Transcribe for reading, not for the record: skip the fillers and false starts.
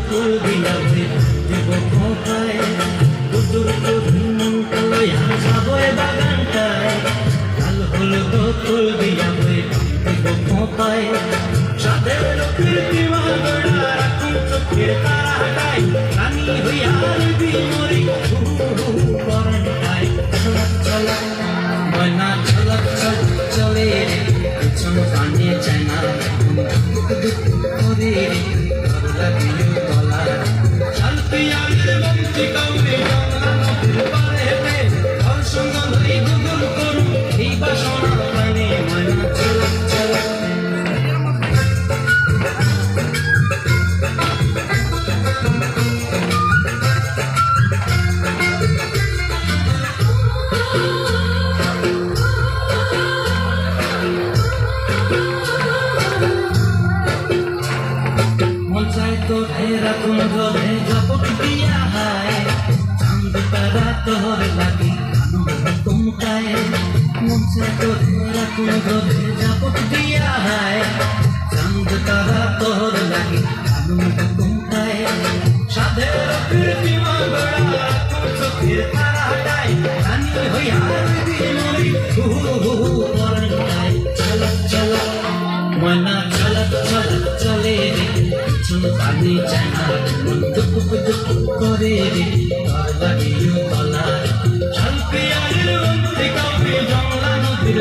ফুল দিয়া দেব কোথায় দুদুর মনটা লইয়া যাবো বাগানটায় লাল হলুদ ফুল দিয়া দেব কোথায় সাদের কৃত্রিমা গড়া রাখুন চোখের তারাটায় রানী হইয়া বিমরি পরানটায় চলা ময়না চলক চলে পিছন কানে চায় না করে লাগিও তলা শান্তি আমের বন্তি কাউরে বাংলা নদীর পারে ঘর সঙ্গ ধরে গুগল করুন এই বাসনা প্রাণে ময়না চলক চলক রাখুন ঘরে ঝপট দিয়া হায় চাঁদ তারা তোর লাগি তুমকায় মনসে তোরে রাখুন ঘরে ঝপট দিয়া হায় চাঁদ তারা তোর লাগি তুমকায় সাধের কৃত্রিমা গড়া রাখুন চোখের তারাটায় রানী হইয়া বিমরি পরানটায় চলক চলক ময়না চলক চলক চলে পানি চায় না দুঃখ দুঃখ করে লাগিও তলা শান্তি আমের বন্তি কাউরে বাংলা নদীর